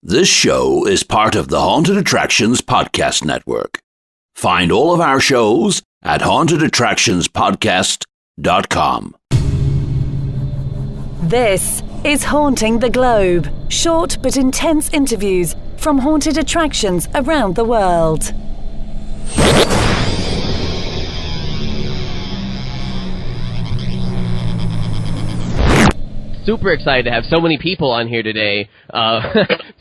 This show is part of the Haunted Attractions Podcast Network. Find all of our shows at hauntedattractionspodcast.com. This is Haunting the Globe. Short but intense interviews from haunted attractions around the world. Super excited to have so many people on here today.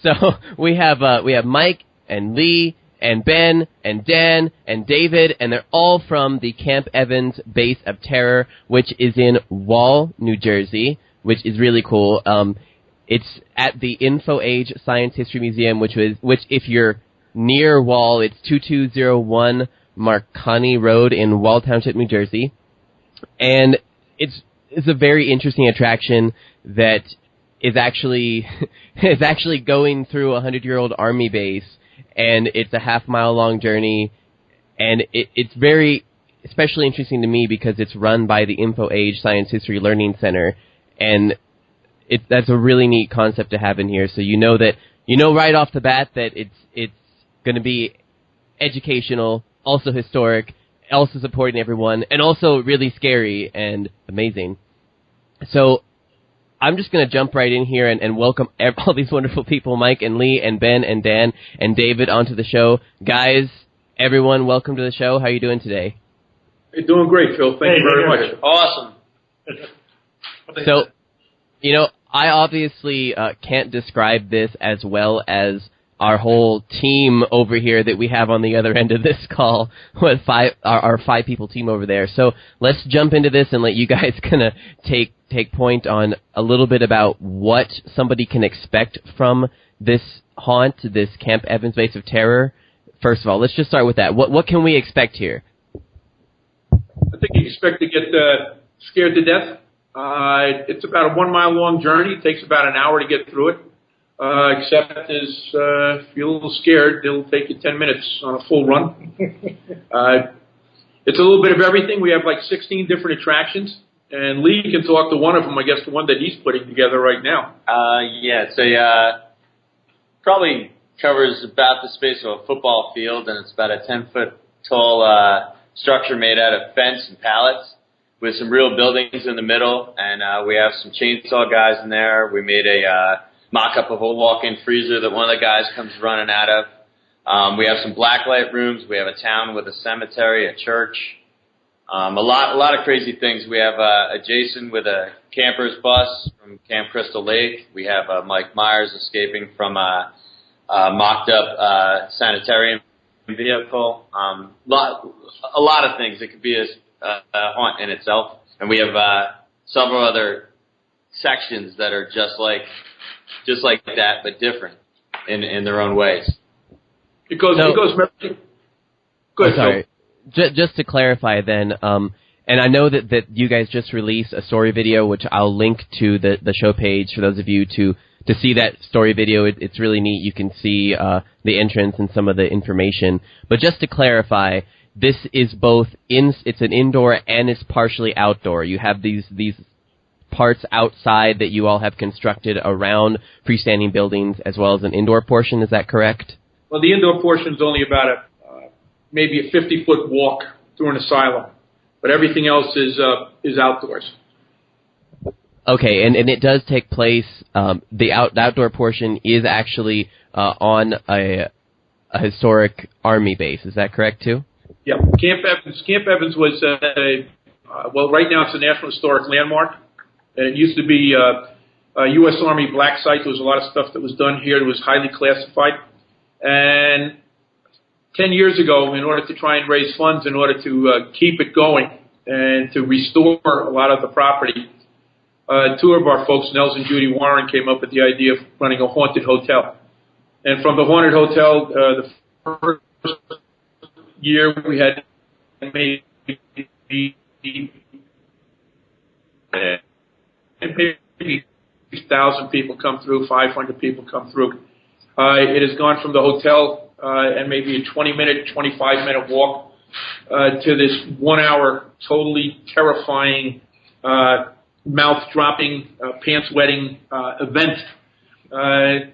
So we have Mike and Lee and Ben and Dan and David, and they're all from the Camp Evans Base of Terror, which is in Wall, New Jersey, which is really cool. It's at the Info Age Science History Museum, which if you're near Wall, it's 2201 Marconi Road in Wall Township, New Jersey, and it's a very interesting attraction that is actually going through a 100-year-old army base, and it's a half-mile long journey, and it's very especially interesting to me because it's run by the Info Age Science History Learning Center, and that's a really neat concept to have in here. So you know right off the bat that it's going to be educational, also historic, also supporting everyone, and also really scary and amazing. So I'm just going to jump right in here and welcome all these wonderful people, Mike and Lee and Ben and Dan and David, onto the show. Guys, everyone, welcome to the show. How are you doing today? You're doing great, Phil. Thank you very much. Awesome. So, I obviously can't describe this as well as our whole team over here that we have on the other end of this call, with our five-people team over there. So let's jump into this and let you guys kind of take point on a little bit about what somebody can expect from this haunt, this Camp Evans Base of Terror. First of all, let's just start with that. What can we expect here? I think you expect to get scared to death. It's about a 1 mile long journey. It takes about an hour to get through it. Except if you're a little scared, it'll take you 10 minutes on a full run. It's a little bit of everything. We have like 16 different attractions, and Lee can talk to one of them, I guess the one that he's putting together right now. It's probably covers about the space of a football field, and it's about a 10-foot tall structure made out of fence and pallets with some real buildings in the middle, and we have some chainsaw guys in there. We made a mock-up of a walk-in freezer that one of the guys comes running out of. We have some blacklight rooms. We have a town with a cemetery, a church, a lot of crazy things. We have a Jason with a camper's bus from Camp Crystal Lake. We have Mike Myers escaping from a mocked-up sanitarium vehicle. A lot of things. It could be a haunt in itself. And we have several other sections that are just like that, but different in their own ways. It goes. Good. Sorry. Just to clarify then, and I know that you guys just released a story video, which I'll link to the show page for those of you to see that story video. It's really neat. You can see the entrance and some of the information. But just to clarify, this is both it's an indoor and it's partially outdoor. You have these parts outside that you all have constructed around freestanding buildings, as well as an indoor portion. Is that correct? Well, the indoor portion is only about maybe a 50-foot walk through an asylum, but everything else is outdoors. Okay, and it does take place. The outdoor portion is actually on a historic army base. Is that correct too? Yeah, Camp Evans was right now it's a National Historic Landmark. And it used to be a U.S. Army black site. There was a lot of stuff that was done here that was highly classified. And 10 years ago, in order to try and raise funds, in order to keep it going and to restore a lot of the property, two of our folks, Nels and Judy Warren, came up with the idea of running a haunted hotel. And from the haunted hotel, the first year we had maybe 1,000 people come through, 500 people come through. It has gone from the hotel and maybe a 20-minute, 25-minute walk to this 1 hour, totally terrifying, mouth-dropping, pants-wetting event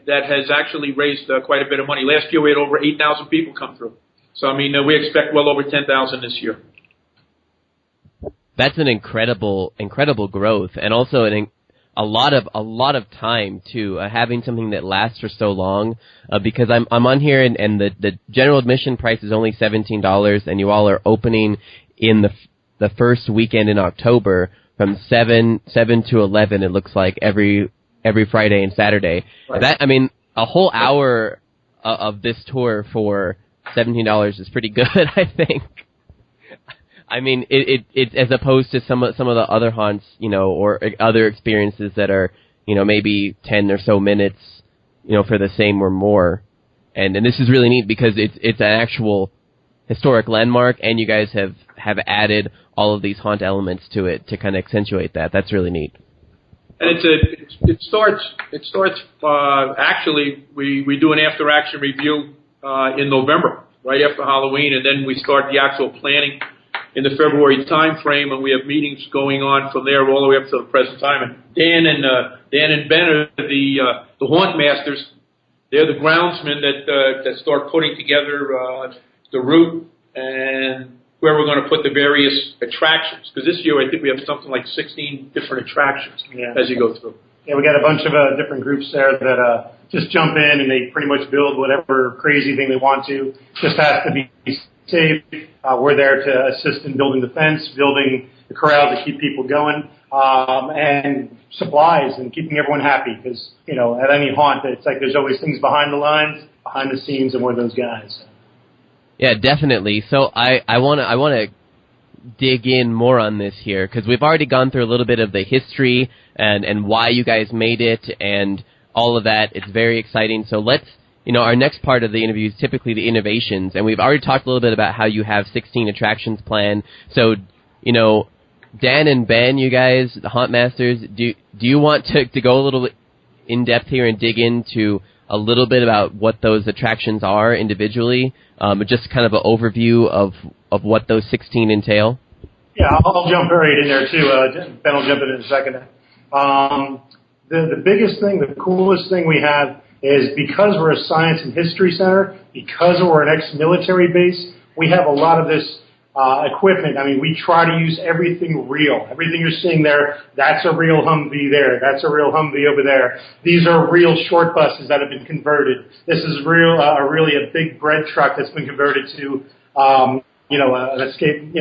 that has actually raised quite a bit of money. Last year we had over 8,000 people come through. So, I mean, we expect well over 10,000 this year. That's an incredible growth, and also a lot of time too. Having something that lasts for so long, because I'm on here and the general admission price is only $17, and you all are opening in the first weekend in October from 7 to 11. It looks like every Friday and Saturday. Right. A whole hour of this tour for $17 is pretty good, I think. I mean, it as opposed to some of the other haunts, or other experiences that are, maybe 10 or so minutes, for the same or more. And this is really neat because it's an actual historic landmark, and you guys have added all of these haunt elements to it to kind of accentuate that. That's really neat. And it starts actually we do an after action review in November, right after Halloween, and then we start the actual planning in the February time frame, and we have meetings going on from there all the way up to the present time. And Dan and Ben are the haunt masters. They're the groundsmen that start putting together the route and where we're going to put the various attractions. Because this year I think we have something like 16 different attractions as you go through. Yeah, we got a bunch of different groups there that just jump in and they pretty much build whatever crazy thing they want to. Just has to be safe. We're there to assist in building the fence, building the corral to keep people going, and supplies and keeping everyone happy. Because at any haunt, it's like there's always things behind the lines, behind the scenes, and we're those guys. Yeah, definitely. So I want to dig in more on this here because we've already gone through a little bit of the history and why you guys made it and all of that. It's very exciting. So let's. Our next part of the interview is typically the innovations, and we've already talked a little bit about how you have 16 attractions planned. So, Dan and Ben, you guys, the Haunt Masters, do you want to go a little bit in depth here and dig into a little bit about what those attractions are individually, just kind of an overview of what those 16 entail? Yeah, I'll jump right in there too. Ben will jump in a second. The biggest thing, the coolest thing we have is because we're a science and history center, because we're an ex-military base, we have a lot of this equipment. I mean, we try to use everything real. Everything you're seeing there, that's a real Humvee there. That's a real Humvee over there. These are real short buses that have been converted. This is really a big bread truck that's been converted to, an escaped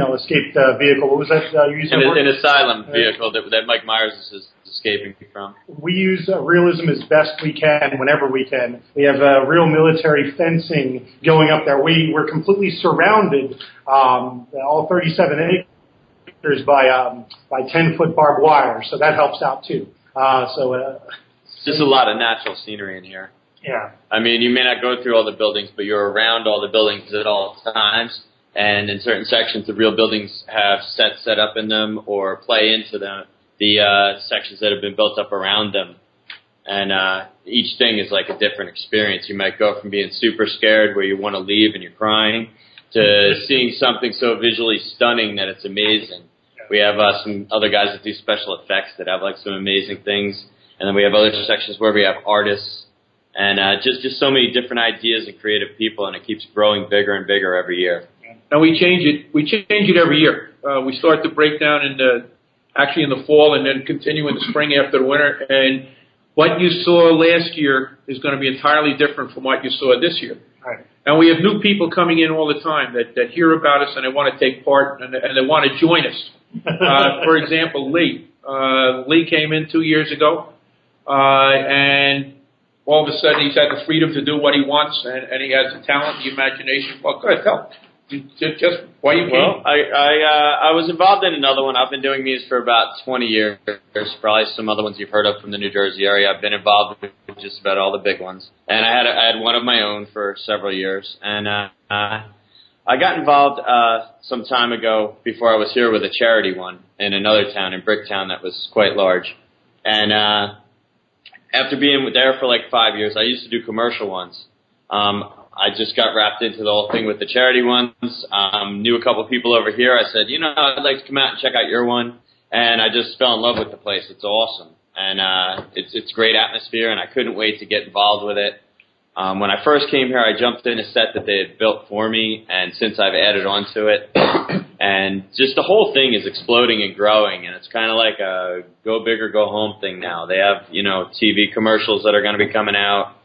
vehicle. What was that? An asylum vehicle that Mike Myers is escaping from. We use realism as best we can, whenever we can. We have real military fencing going up there. We're completely surrounded, all 37 acres by 10-foot barbed wire, so that helps out too. It's just a lot of natural scenery in here. Yeah. I mean, you may not go through all the buildings, but you're around all the buildings at all times. And in certain sections, the real buildings have sets set up in them or play into them. The sections that have been built up around them. And each thing is like a different experience. You might go from being super scared where you want to leave and you're crying to seeing something so visually stunning that it's amazing. We have some other guys that do special effects that have like some amazing things. And then we have other sections where we have artists and just so many different ideas and creative people, and it keeps growing bigger and bigger every year. And we change it every year. We start to break down in the fall and then continue in the spring after the winter. And what you saw last year is going to be entirely different from what you saw this year. Right. And we have new people coming in all the time that hear about us and they want to take part and they want to join us. For example, Lee. Lee came in 2 years ago, and all of a sudden he's had the freedom to do what he wants, and he has the talent, the imagination. Well, go ahead, tell him. Just why you came. Well, I was involved in another one. I've been doing these for about 20 years. Probably some other ones you've heard of from the New Jersey area. I've been involved with just about all the big ones. And I had one of my own for several years. And I got involved some time ago before I was here with a charity one in another town, in Bricktown, that was quite large. And after being there for like 5 years, I used to do commercial ones. I just got wrapped into the whole thing with the charity ones. Knew a couple of people over here. I said, I'd like to come out and check out your one. And I just fell in love with the place. It's awesome. and it's great atmosphere, and I couldn't wait to get involved with it. When I first came here, I jumped in a set that they had built for me, and since I've added on to it, and just the whole thing is exploding and growing, and it's kind of like a go big or go home thing now. They have, TV commercials that are going to be coming out.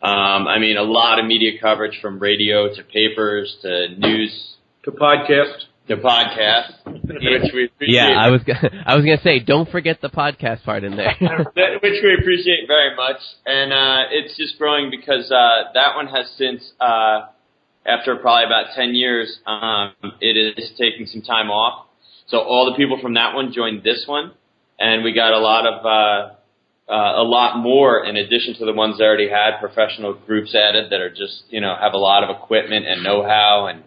A lot of media coverage from radio to papers to news to podcasts. Which we appreciate. Yeah, I was gonna say, don't forget the podcast part in there. Which we appreciate very much, and it's just growing because that one has since, after probably about 10 years, it is taking some time off. So all the people from that one joined this one, and we got a lot more in addition to the ones that already had professional groups added that are just have a lot of equipment and know-how, and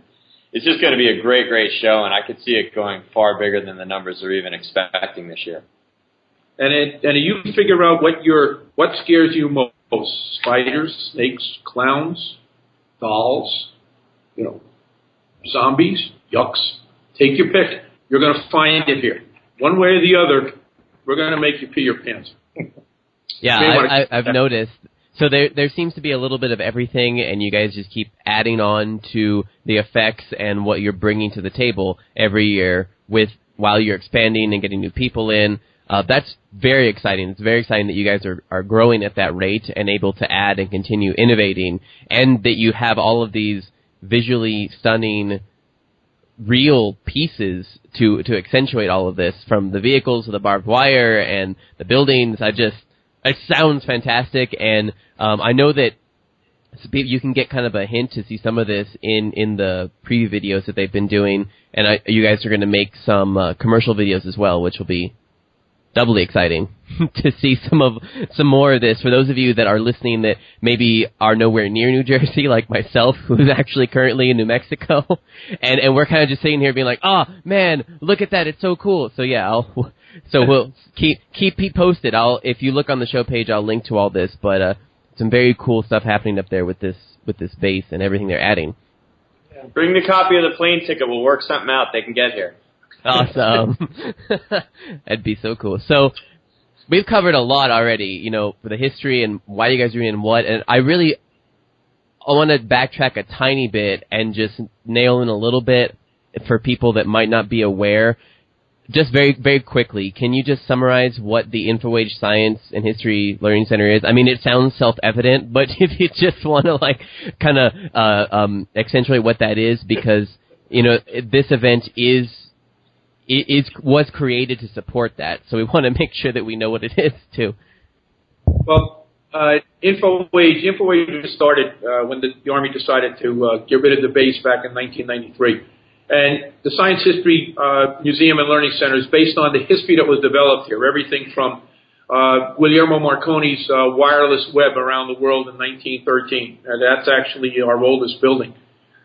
it's just going to be a great, great show, and I could see it going far bigger than the numbers are even expecting this year. And you figure out what scares you most: spiders, snakes, clowns, dolls, zombies, yucks. Take your pick. You're going to find it here. One way or the other, we're going to make you pee your pants. Yeah, I've noticed. So there seems to be a little bit of everything, and you guys just keep adding on to the effects and what you're bringing to the table every year while you're expanding and getting new people in. That's very exciting. It's very exciting that you guys are growing at that rate and able to add and continue innovating, and that you have all of these visually stunning real pieces to accentuate all of this, from the vehicles to the barbed wire and the buildings. It sounds fantastic, and I know that you can get kind of a hint to see some of this in the preview videos that they've been doing, and you guys are going to make some commercial videos as well, which will be doubly exciting to see some more of this. For those of you that are listening that maybe are nowhere near New Jersey, like myself, who's actually currently in New Mexico, and we're kind of just sitting here being like, oh man, look at that, it's so cool. So yeah, we'll keep posted. If you look on the show page, I'll link to all this, but some very cool stuff happening up there with this base and everything they're adding. Bring the copy of the plane ticket. We'll work something out. They can get here. Awesome. That'd be so cool. So we've covered a lot already, for the history and why you guys are doing what, and I want to backtrack a tiny bit and just nail in a little bit for people that might not be aware. Just very, very quickly, can you just summarize what the InfoAge Science and History Learning Center is? It sounds self-evident, but if you just want to kind of accentuate what that is, because this event was created to support that, so we want to make sure that we know what it is too. Well, InfoAge started when the Army decided to get rid of the base back in 1993. And the Science History Museum and Learning Center is based on the history that was developed here, everything from Guillermo Marconi's wireless web around the world in 1913. That's actually our oldest building.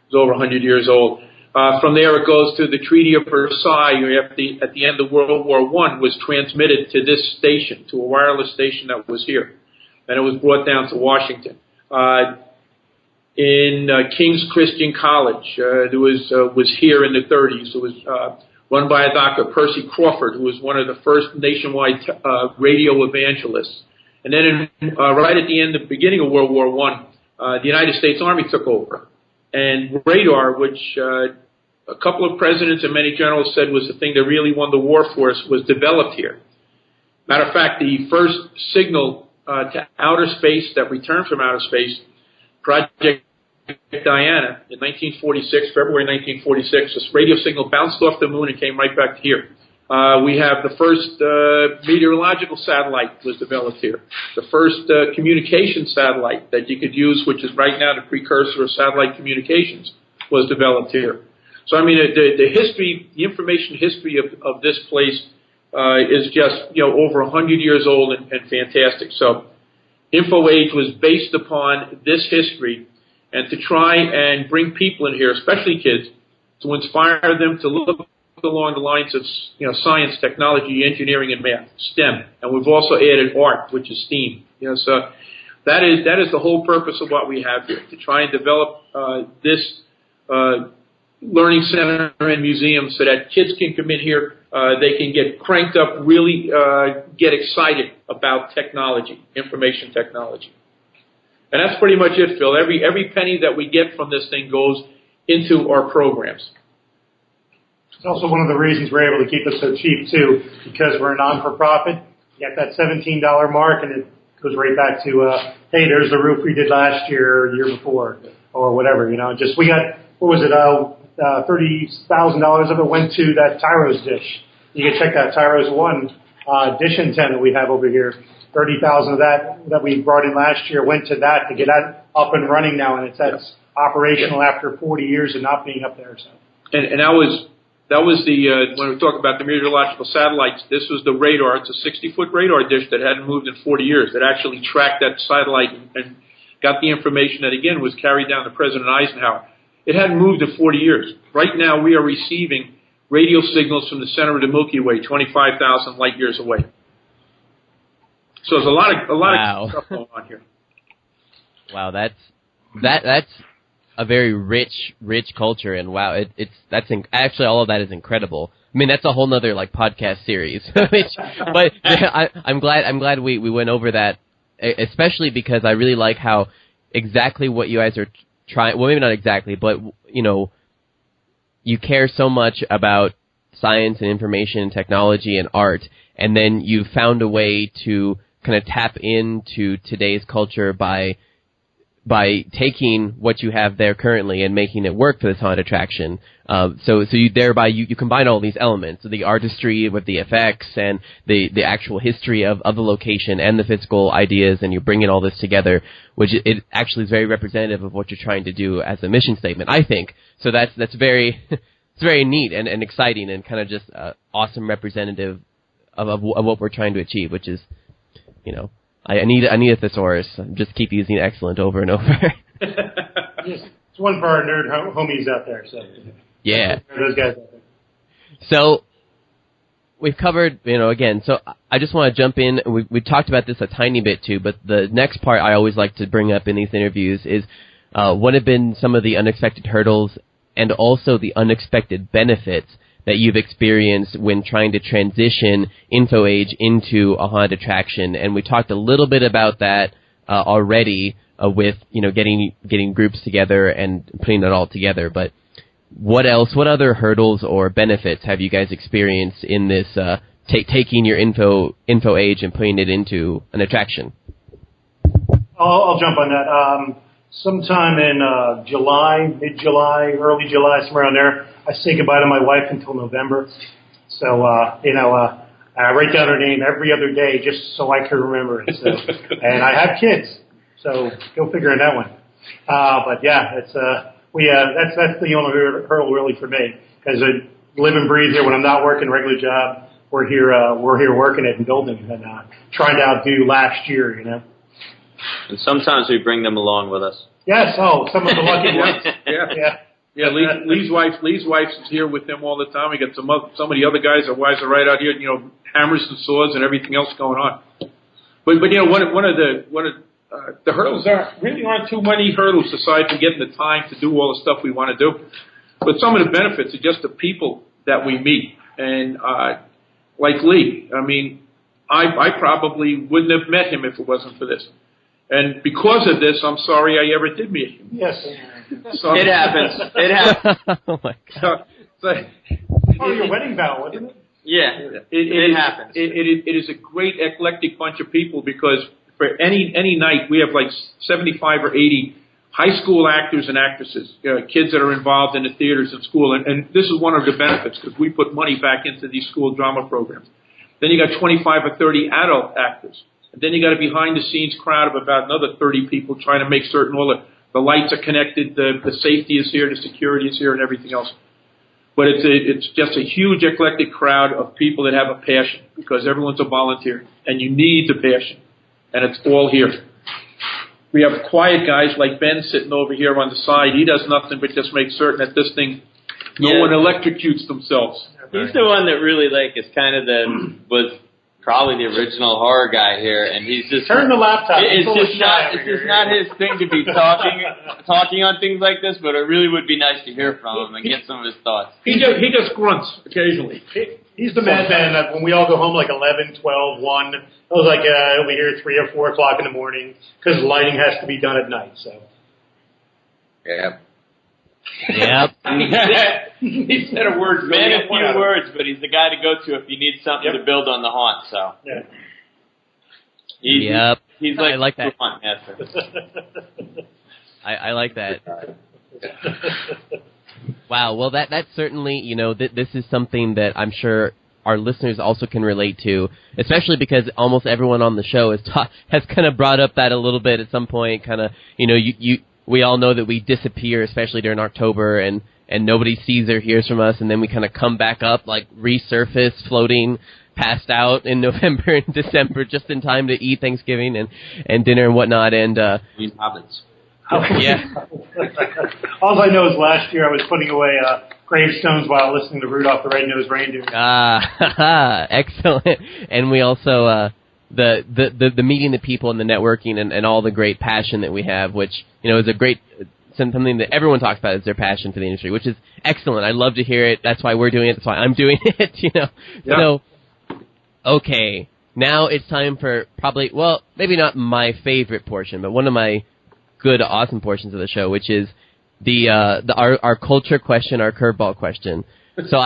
It's over 100 years old. From there, it goes to the Treaty of Versailles. At the end of World War I, was transmitted to this station, to a wireless station that was here. And it was brought down to Washington. In King's Christian College, there was here in the 30s. It was run by a Dr. Percy Crawford, who was one of the first nationwide radio evangelists. And then right at the beginning of World War I, the United States Army took over. And radar, which a couple of presidents and many generals said was the thing that really won the war for us, was developed here. Matter of fact, the first signal to outer space that returned from outer space, Project Diana, in 1946, February 1946, this radio signal bounced off the moon and came right back to here. We have the first meteorological satellite was developed here. The first communication satellite that you could use, which is right now the precursor of satellite communications, was developed here. So, the history, the information history of this place is just, over 100 years old and fantastic. So, InfoAge was based upon this history, and to try and bring people in here, especially kids, to inspire them to look along the lines of science, technology, engineering, and math, STEM. And we've also added art, which is STEAM. So that is the whole purpose of what we have here, to try and develop this learning center and museum so that kids can come in here They can get cranked up, really get excited about technology, information technology. And that's pretty much it, Phil. Every penny that we get from this thing goes into our programs. It's also one of the reasons we're able to keep it so cheap, too, because we're a non-for-profit. You get that $17 mark, and it goes right back to, hey, there's the roof we did last year or the year before, or whatever, Just we got, what was it, $30,000 of it went to that Tyros dish. You can check that Tyros 1 dish antenna we have over here. 30,000 of that we brought in last year went to that to get that up and running now, and that's operational after 40 years of not being up there. So. And that was the when we talk about the meteorological satellites, this was the radar. It's a 60-foot radar dish that hadn't moved in 40 years. That actually tracked that satellite and got the information that, again, was carried down to President Eisenhower. It hadn't moved in 40 years. Right now, we are receiving radio signals from the center of the Milky Way, 25,000 light years away. So there's a lot of stuff going on here. Wow, that's a very rich culture, and wow, actually all of that is incredible. I mean, that's a whole nother podcast series. But yeah, I'm glad we went over that, especially because I really like how exactly what you guys are trying. Well, maybe not exactly, but you care so much about science and information and technology and art, and then you found a way to kind of tap into today's culture by taking what you have there currently and making it work for this haunted attraction. So you thereby you combine all these elements, so the artistry with the effects and the actual history of the location and the physical ideas, and you bring in all this together, which it actually is very representative of what you're trying to do as a mission statement, I think. So that's very it's very neat and exciting and kind of just awesome representative of what we're trying to achieve, which is, I need a thesaurus. Just keep using excellent over and over. It's one for our nerd homies out there. So yeah, those guys out there. So we've covered, again. So I just want to jump in. We talked about this a tiny bit too, but the next part I always like to bring up in these interviews is what have been some of the unexpected hurdles and also the unexpected benefits that you've experienced when trying to transition InfoAge into a haunted attraction. And we talked a little bit about that already with, getting groups together and putting it all together. But what other hurdles or benefits have you guys experienced in this taking your InfoAge and putting it into an attraction? I'll jump on that. Sometime in July, mid-July, early July, somewhere around there, I say goodbye to my wife until November. So, I write down her name every other day just so I can remember it. So, and I have kids, so go figure on that one. But yeah, that's the only hurdle really for me, because I live and breathe here. When I'm not working a regular job, we're here working it and building and trying to outdo last year, And sometimes we bring them along with us. Yes, some of the lucky ones. Yeah. Lee's wife is here with him all the time. We got some of the other guys. Our wives are right out here. Hammers and swords and everything else going on. But one of the hurdles aren't too many hurdles aside from getting the time to do all the stuff we want to do. But some of the benefits are just the people that we meet, and like Lee. I mean, I probably wouldn't have met him if it wasn't for this. And because of this, I'm sorry I ever did meet him. Yes. So, it happens. It happens. Oh, my God. Your wedding vow, wasn't it? Yeah. It happens. It is a great eclectic bunch of people, because for any night we have like 75 or 80 high school actors and actresses, kids that are involved in the theaters in school. And this is one of the benefits, because we put money back into these school drama programs. Then you got 25 or 30 adult actors. And then you got a behind-the-scenes crowd of about another 30 people trying to make certain all the lights are connected, the safety is here, the security is here, and everything else. But it's just a huge eclectic crowd of people that have a passion, because everyone's a volunteer, and you need the passion, and it's all here. We have quiet guys like Ben sitting over here on the side. He does nothing but just make certain that this thing, no one electrocutes themselves. He's the one that really is kind of was probably the original horror guy here, and he's just turn the laptop. It's just not his thing to be talking on things like this, but it really would be nice to hear from him and get some of his thoughts. He just grunts occasionally. He's the madman that when we all go home like 11, 12, 1, it was like he'll be here 3 or 4 o'clock in the morning because lighting has to be done at night. So. Yeah. Yep. He said a word. Man, a few words, but he's the guy to go to if you need something to build on the haunt. So. Yeah. He's like, I like that. Haunt master. I like that. Wow. Well, that's certainly, this is something that I'm sure our listeners also can relate to, especially because almost everyone on the show has kind of brought up that a little bit at some point. Kind of, we all know that we disappear, especially during October, and nobody sees or hears from us, and then we kind of come back up, like resurface, floating, passed out in November and December, just in time to eat Thanksgiving and dinner and whatnot. And These hobbits. Yeah. All I know is last year I was putting away gravestones while listening to Rudolph the Red-Nosed Reindeer. Excellent. And we also the meeting the people and the networking and all the great passion that we have, which is a great something that everyone talks about is their passion for the industry, which is excellent. I love to hear it. That's why we're doing it. That's why I'm doing it. Yeah. So, okay, now it's time for probably maybe not my favorite portion, but one of my good, awesome portions of the show, which is our culture question, our curveball question. So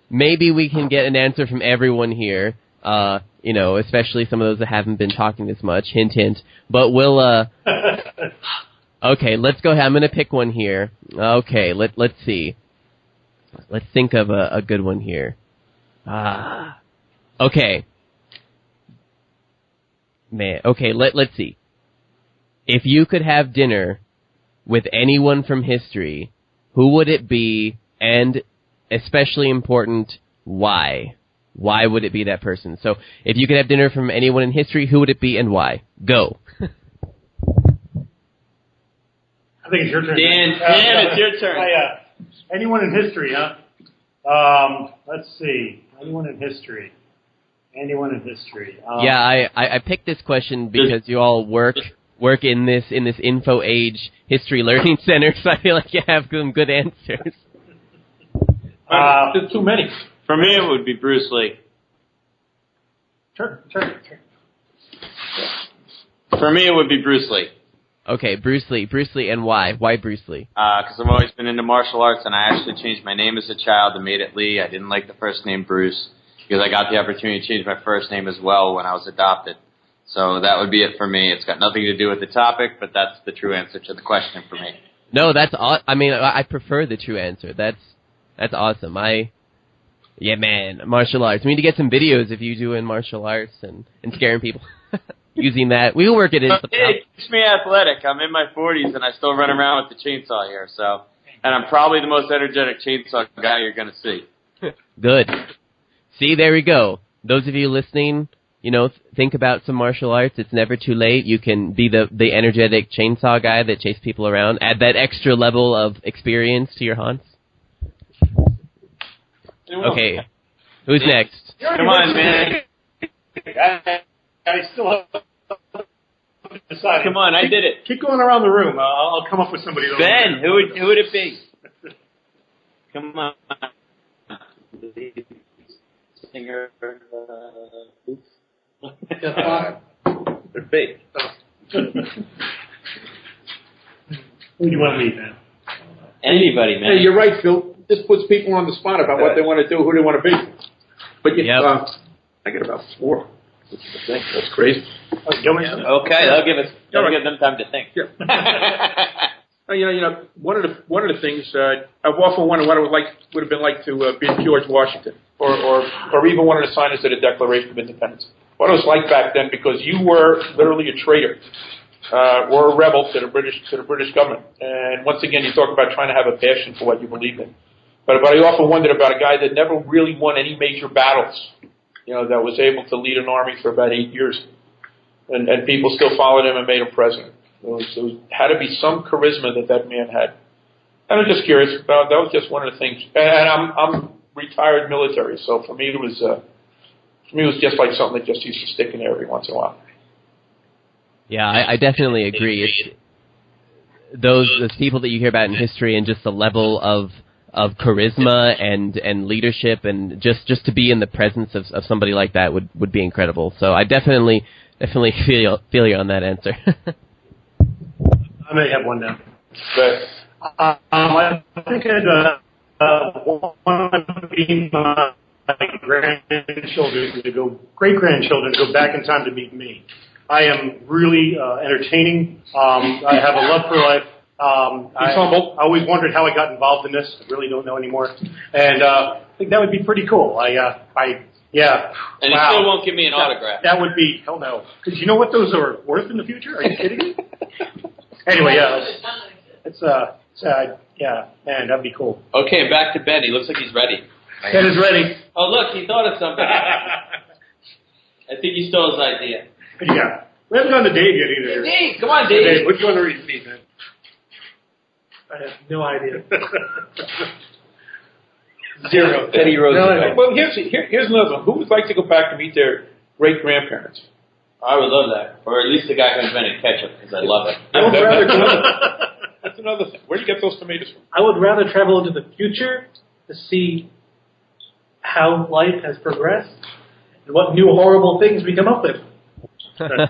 maybe we can get an answer from everyone here. Especially some of those that haven't been talking as much. Hint, hint. But we'll. Okay, let's go ahead. I'm going to pick one here. Okay, let's see. Let's think of a good one here. Okay. Man. Okay. Let's see. If you could have dinner with anyone from history, who would it be, and especially important, why? Why would it be that person? So, if you could have dinner from anyone in history, who would it be and why? Go. I think it's your turn. Dan, it's your turn. Anyone in history, huh? Let's see. Anyone in history. Yeah, I picked this question because you all work in this info age history learning center, so I feel like you have some good answers. There's too many. For me, it would be Bruce Lee. Sure. For me, it would be Bruce Lee. Okay, Bruce Lee, and why? Why Bruce Lee? Because I've always been into martial arts, and I actually changed my name as a child and made it Lee. I didn't like the first name Bruce because I got the opportunity to change my first name as well when I was adopted. So that would be it for me. It's got nothing to do with the topic, but that's the true answer to the question for me. No, I prefer the true answer. That's awesome. Yeah, man, martial arts. We need to get some videos of you doing martial arts and scaring people. Using that. We'll work it in. It keeps me athletic. I'm in my 40s, and I still run around with the chainsaw here. And I'm probably the most energetic chainsaw guy you're going to see. Good. See, there we go. Those of you listening, think about some martial arts. It's never too late. You can be the energetic chainsaw guy that chases people around. Add that extra level of experience to your haunts. Okay. Who's next? Come on, man. I still have decided. Come on, I did it. Keep going around the room. I'll come up with somebody. Ben, who would it be? Come on. Singer. They're fake. Who do you want to meet, man? Anybody, man. Hey, you're right, Phil. This puts people on the spot about what they want to do, who they want to be. But I get about 4. That's crazy. Okay, that'll give them time to think. Yeah. One of the things I've often wondered what it would have been like to be George Washington, or even one of the signers of the Declaration of Independence. What it was like back then, because you were literally a traitor, or a rebel to the British government. And once again, you talk about trying to have a passion for what you believe in. But I often wondered about a guy that never really won any major battles, that was able to lead an army for about 8 years. And people still followed him and made him president. It had to be some charisma that man had. And I'm just curious. That was just one of the things. And I'm retired military, so for me it was just like something that just used to stick in there every once in a while. Yeah, I definitely agree. It's those people that you hear about in history and just the level of of charisma and leadership, and just to be in the presence of somebody like that would be incredible. So I definitely feel you on that answer. I may have one now. But I think I'd want to be my grandchildren great-grandchildren to go back in time to meet me. I am really entertaining. I have a love for life. I always wondered how I got involved in this. I really don't know anymore. And I think that would be pretty cool. Yeah. And you still won't give me an autograph. That would be, hell no. Because you know what those are worth in the future? Are you kidding me? Anyway, yeah, man, that'd be cool. Okay, back to Ben. He looks like he's ready. Ben is ready. Oh, look, he thought of something. I think he stole his idea. Yeah. We haven't gone to Dave yet either. Dave, come on, Dave. Dave, what do you want to read to me, man? I have no idea. Zero. Teddy Roosevelt. Well, here's another one. Who would like to go back and meet their great-grandparents? I would love that. Or at least the guy who invented ketchup, because I love it. That's another thing. Where do you get those tomatoes from? I would rather travel into the future to see how life has progressed and what new horrible things we come up with. An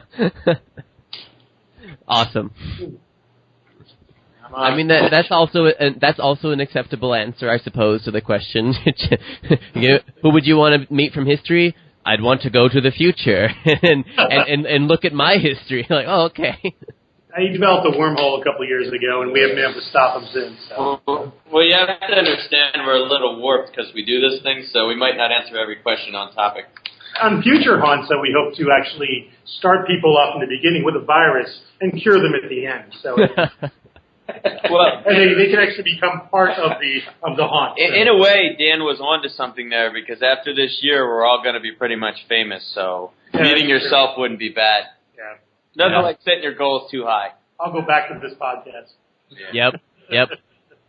I mean, that's also an acceptable answer, I suppose, to the question. Who would you want to meet from history? I'd want to go to the future and look at my history. Like, oh, okay. He developed a wormhole a couple of years ago, and we haven't been able to stop him since. So. Well, you have to understand we're a little warped because we do this thing, so we might not answer every question on topic. On future haunts, we hope to actually start people off in the beginning with a virus and cure them at the end. So, well, and they can actually become part of the haunt. In a way, Dan was onto something there because after this year, we're all going to be pretty much famous. So meeting yourself wouldn't be bad. Yeah. Nothing like setting your goals too high. I'll go back to this podcast. Yep.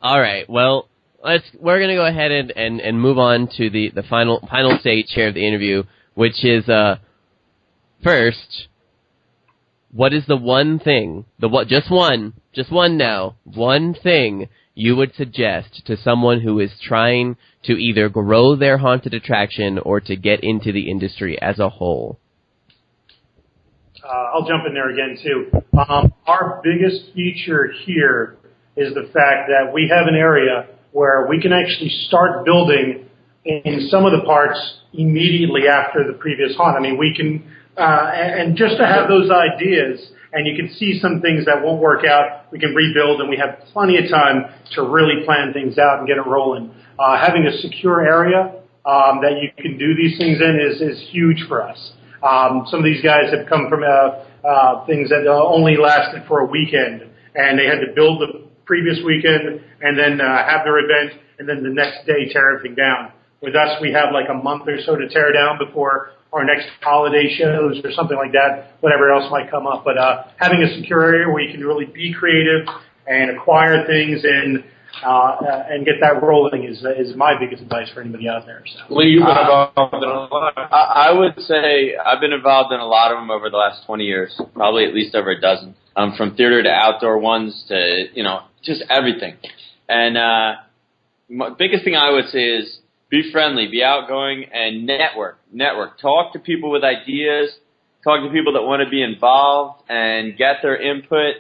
All right. Well, we're going to go ahead and move on to the final stage here of the interview, which is first, what is the one thing, just one thing you would suggest to someone who is trying to either grow their haunted attraction or to get into the industry as a whole? I'll jump in there again, too. Our biggest feature here is the fact that we have an area where we can actually start building in some of the parts immediately after the previous haunt. I mean, we can, and just to have those ideas, and you can see some things that won't work out, we can rebuild, and we have plenty of time to really plan things out and get it rolling. Having a secure area that you can do these things in is huge for us. Some of these guys have come from things that only lasted for a weekend, and they had to build the previous weekend and then have their event, and then the next day tear everything down. With us, we have like a month or so to tear down before our next holiday shows or something like that, whatever else might come up. But having a secure area where you can really be creative and acquire things and get that rolling is my biggest advice for anybody out there. So. Lee, you've been involved in a lot. I would say I've been involved in a lot of them over the last 20 years, probably at least over a dozen, from theater to outdoor ones to, just everything. And biggest thing I would say is be friendly, be outgoing, and network. Talk to people with ideas. Talk to people that want to be involved and get their input.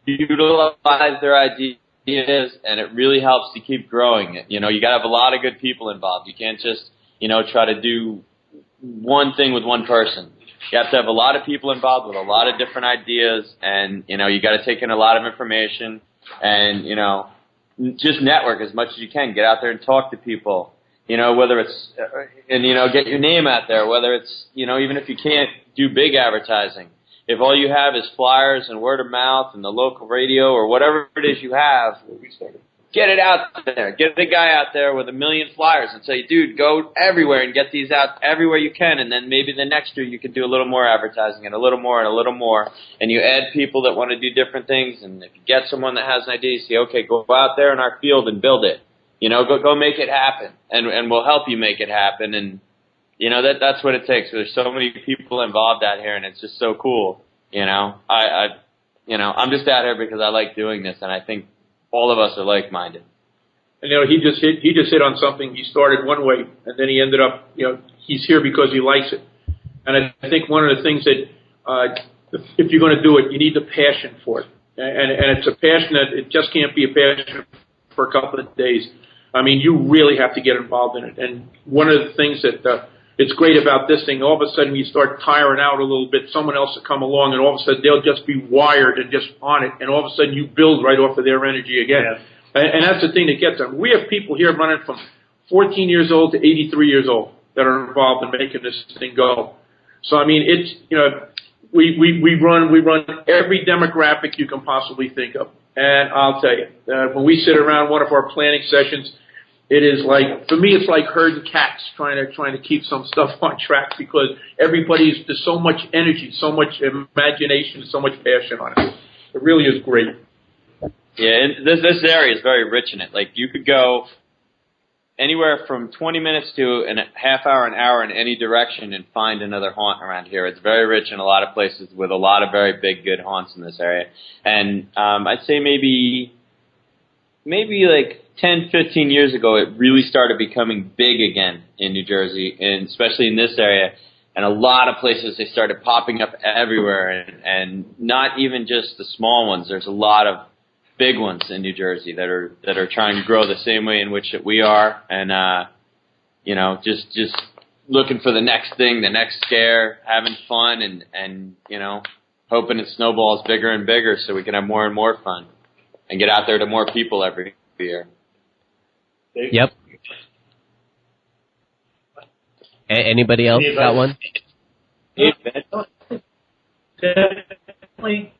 Utilize their ideas. And it really helps to keep growing it. You got to have a lot of good people involved. You can't just, try to do one thing with one person. You have to have a lot of people involved with a lot of different ideas, and, you got to take in a lot of information and, just network as much as you can. Get out there and talk to people, whether it's, and, get your name out there, whether it's, even if you can't do big advertising. If all you have is flyers and word of mouth and the local radio or whatever it is you have, get it out there. Get the guy out there with 1 million flyers and say, dude, go everywhere and get these out everywhere you can. And then maybe the next year you can do a little more advertising and a little more and a little more. And you add people that want to do different things. And if you get someone that has an idea, you say, okay, go out there in our field and build it. Go make it happen. And we'll help you make it happen. And that's what it takes. There's so many people involved out here, and it's just so cool. I'm just out here because I like doing this, and I think all of us are like-minded. And, he just hit on something. He started one way, and then he ended up, he's here because he likes it. And I think one of the things that, if you're going to do it, you need the passion for it. And it's a passion that it just can't be a passion for a couple of days. I mean, you really have to get involved in it. And one of the things that it's great about this thing, all of a sudden you start tiring out a little bit, someone else will come along, and all of a sudden they'll just be wired and just on it, and all of a sudden you build right off of their energy again. Yeah. And that's the thing that gets them. We have people here running from 14 years old to 83 years old that are involved in making this thing go. So, I mean, it's, we run every demographic you can possibly think of. And I'll tell you, when we sit around one of our planning sessions, it is like, for me, it's like herding cats trying to keep some stuff on track, because there's so much energy, so much imagination, so much passion on it. It really is great. Yeah, and this area is very rich in it. Like, you could go anywhere from 20 minutes to a half hour, an hour in any direction and find another haunt around here. It's very rich in a lot of places with a lot of very big, good haunts in this area. And I'd say maybe like 10, 15 years ago, it really started becoming big again in New Jersey, and especially in this area. And a lot of places, they started popping up everywhere, and not even just the small ones. There's a lot of big ones in New Jersey that are trying to grow the same way in which that we are, and just looking for the next thing, the next scare, having fun, and hoping it snowballs bigger and bigger so we can have more and more fun and get out there to more people every year. Yep. Anybody else got one? Definitely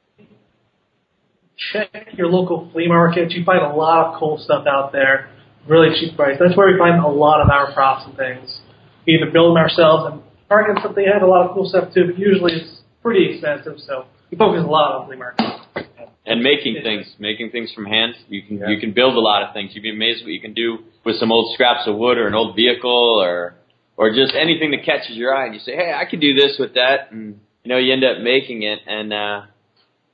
check your local flea markets. You find a lot of cool stuff out there, really cheap price. That's where we find a lot of our props and things. We either build them ourselves, and Target's something they have a lot of cool stuff too, but usually it's pretty expensive, so we focus a lot on flea markets. And making things from hand. You can build a lot of things. You'd be amazed what you can do with some old scraps of wood or an old vehicle or just anything that catches your eye, and you say, hey, I could do this with that, and you end up making it. And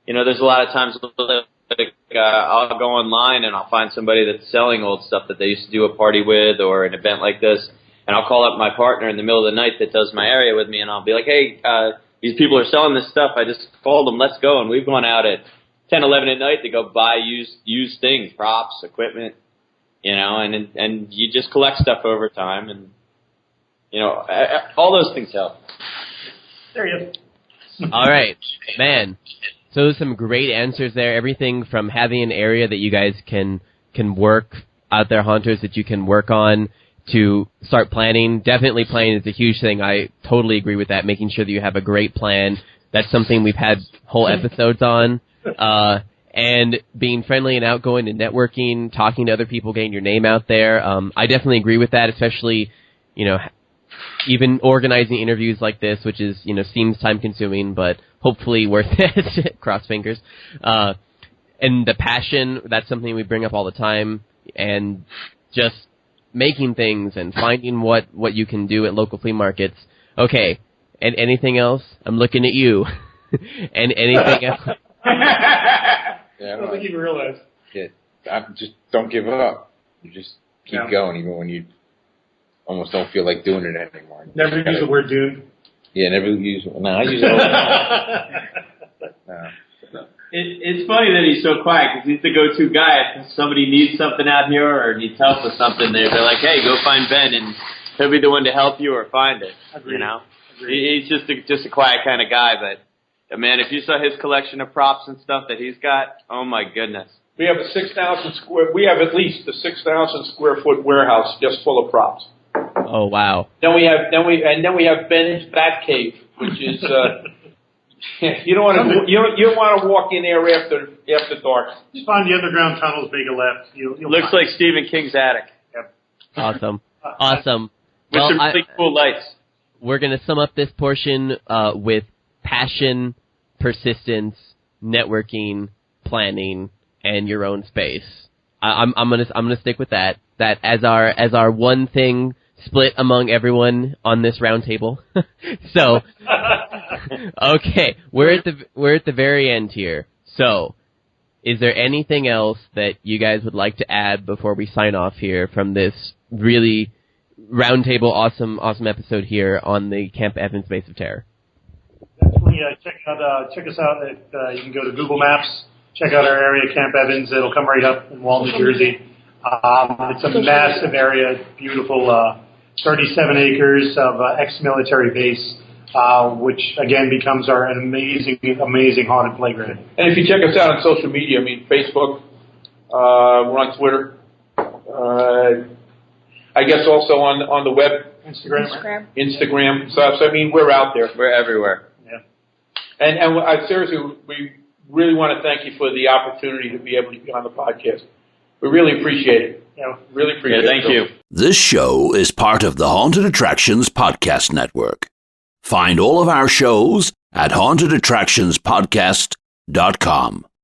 there's a lot of times I'll go online and I'll find somebody that's selling old stuff that they used to do a party with or an event like this, and I'll call up my partner in the middle of the night that does my area with me, and I'll be like, hey, these people are selling this stuff. I just called them. Let's go. And we've gone out at 10, 11 at night to go buy used things, props, equipment, and you just collect stuff over time, and all those things help. There you go. All right, man. So some great answers there. Everything from having an area that you guys can work out there, haunters that you can work on, to start planning. Definitely planning is a huge thing. I totally agree with that. Making sure that you have a great plan. That's something we've had whole episodes on. And being friendly and outgoing and networking, talking to other people, getting your name out there. I definitely agree with that, especially, even organizing interviews like this, which is, seems time consuming, but hopefully worth it. Cross fingers. And the passion, that's something we bring up all the time, and just making things and finding what you can do at local flea markets. Okay. And anything else? I'm looking at you. And anything else? Yeah, I don't think you realize. Yeah, just don't give up. You just keep going, even when you almost don't feel like doing it anymore. Never use the word doomed. Yeah, never use it. No, I use it all the time. No. It's funny that he's so quiet, because he's the go-to guy. If somebody needs something out here or needs help with something, they're like, hey, go find Ben, and he'll be the one to help you or find it. Agreed. He's just a quiet kind of guy, but man, if you saw his collection of props and stuff that he's got, oh my goodness. We have we have at least a 6,000 square foot warehouse just full of props. Oh wow. Then we have Ben's Bat Cave, which is you don't want to walk in there after dark. Just find the underground tunnels, make a left. You'll Looks like Stephen King's attic. Yep. Awesome. With some really cool lights. We're going to sum up this portion with passion, persistence, networking, planning, and your own space. I'm gonna stick with that. That as our one thing split among everyone on this round table. So, okay, we're at the very end here. So, is there anything else that you guys would like to add before we sign off here from this really roundtable, awesome episode here on the Camp Evans Base of Terror? Definitely check us out. You can go to Google Maps, check out our area, Camp Evans. It'll come right up in Wall, New Jersey. It's a massive area, beautiful, 37 acres of ex-military base, which again becomes an amazing haunted playground. And if you check us out on social media, I mean, Facebook, we're on Twitter, I guess also on the web, Instagram. So I mean, we're out there. We're everywhere. Yeah. And I seriously, we really want to thank you for the opportunity to be able to be on the podcast. We really appreciate it. Really appreciate it. Thank you. This show is part of the Haunted Attractions Podcast Network. Find all of our shows at hauntedattractionspodcast.com.